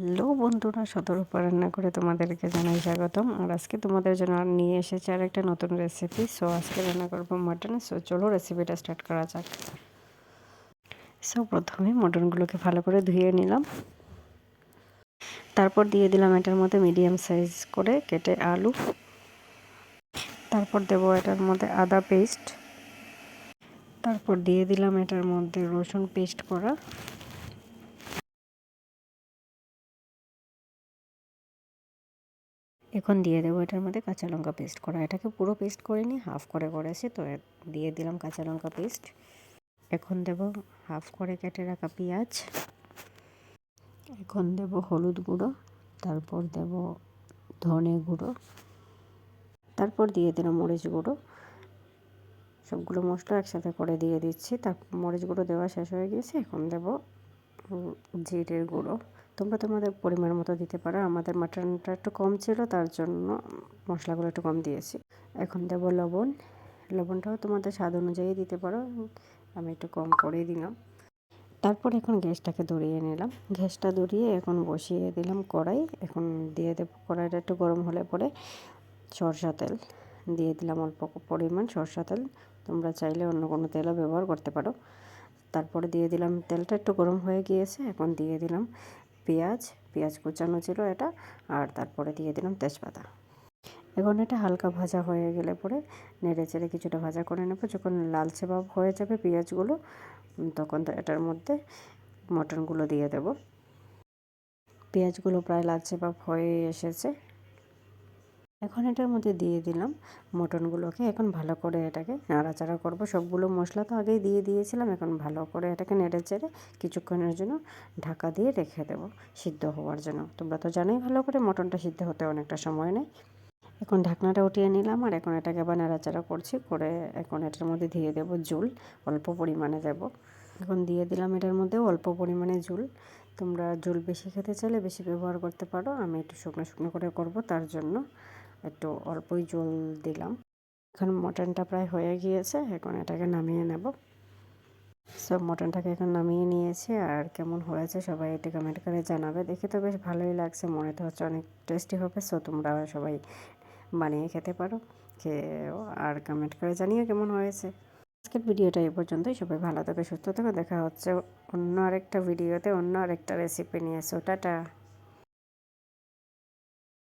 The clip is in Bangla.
হ্যালো বন্ধুরা, সদরূপা রান্না করে তোমাদেরকে জানাই স্বাগতম। আর আজকে তোমাদের জন্য নিয়ে এসেছি আর একটা নতুন রেসিপি। সো আজকে রান্না করবো মাটন। সো চলো রেসিপিটা স্টার্ট করা যাক। সো প্রথমে মটনগুলোকে ভালো করে ধুয়ে নিলাম। তারপর দিয়ে দিলাম এটার মধ্যে মিডিয়াম সাইজ করে কেটে আলু। তারপর দেবো এটার মধ্যে আদা পেস্ট। তারপর দিয়ে দিলাম এটার মধ্যে রসুন পেস্ট করা। এখন দিয়ে দেবো এটার মধ্যে কাঁচা লঙ্কা পেস্ট করা। এটাকে পুরো পেস্ট করিনি, হাফ করে করেছি। তো দিয়ে দিলাম কাঁচা লঙ্কা পেস্ট। এখন দেব হাফ করে কেটে রাখা পেঁয়াজ। এখন দেব হলুদ গুঁড়ো। তারপর দেব ধনে গুঁড়ো। তারপর দিয়ে দিলাম মরিচ গুঁড়ো। সবগুলো মশলা একসাথে করে দিয়ে দিচ্ছি। তারপর মরিচ গুঁড়ো দেওয়া শেষ হয়ে গিয়েছে। এখন দেব জিরের গুঁড়ো। তোমরা তোমাদের পরিমাণ মতো দিতে পারো। আমাদের মাটনটা একটু কম ছিল, তার জন্য মশলাগুলো একটু কম দিয়েছি। এখন দেব লবণ। লবণটাও তোমাদের স্বাদ অনুযায়ী দিতে পারো, আমি একটু কম করেই দিলাম। তারপর এখন গ্যাসটাকে ধরিয়ে নিলাম। গ্যাসটা ধরিয়ে এখন বসিয়ে দিলাম কড়াই। এখন দিয়ে দেব, কড়াইটা একটু গরম হলে পরে সরষা তেল দিয়ে দিলাম, অল্প পরিমাণ সরষা তেল। তোমরা চাইলে অন্য কোনো তেলও ব্যবহার করতে পারো। তারপরে দিয়ে দিলাম, তেলটা একটু গরম হয়ে গিয়েছে। এখন দিয়ে দিলাম পেঁয়াজ কুচানো ছিল এটা। আর তারপরে দিয়ে দিলাম তেজপাতা। এখন এটা হালকা ভাজা হয়ে গেলে পরে নেড়ে চেড়ে কিছুটা ভাজা করে নেব। যখন লালচে ভাব হয়ে যাবে পেঁয়াজগুলো, তখন এটার মধ্যে মটনগুলো দিয়ে দেব। পেঁয়াজগুলো প্রায় লালচে ভাব হয়ে এসেছে। এখন এটার মধ্যে দিয়ে দিলাম মটনগুলোকে। এখন ভালো করে এটাকে নাড়াচাড়া করব। সবগুলো মশলা তো আগেই দিয়ে দিয়েছিলাম। এখন ভালো করে এটাকে নেড়ে চেড়ে কিছুক্ষণের জন্য ঢাকা দিয়ে রেখে দেব সিদ্ধ হওয়ার জন্য। তোমরা তো জানোই ভালো করে মটনটা সিদ্ধ হতে অনেকটা সময় নেয়। এখন ঢাকনাটা উঠিয়ে নিলাম আর এখন এটাকে আবার নাড়াচাড়া করছি করে এখন এটার মধ্যে দিয়ে দেব ঝোল, অল্প পরিমাণে দেব। এখন দিয়ে দিলাম এটার মধ্যে অল্প পরিমাণে ঝোল। তোমরা ঝোল বেশি খেতে চাইলে বেশি ব্যবহার করতে পারো। আমি একটু শুকনো শুকনো করে করব, তার জন্য একটু অল্পই ঝোল দিলাম। এখন মটনটা প্রায় হয়ে গিয়েছে। এখন এটাকে নামিয়ে নেব। সব মটনটাকে এখন নামিয়ে নিয়েছি। আর কেমন হয়েছে সবাই এটা কমেন্ট করে জানাবে। দেখে তো বেশ ভালোই লাগছে, মনে তো হচ্ছে অনেক টেস্টি হবে। সো তোমরা সবাই বানিয়ে খেতে পারো, আর কমেন্ট করে জানিও কেমন হয়েছে। আজকের ভিডিওটা এই পর্যন্তই। সবাই ভালো থাকো, সুস্থ থাকো। দেখা হচ্ছে অন্য আরেকটা ভিডিওতে, অন্য আরেকটা রেসিপি নিয়ে। So tata.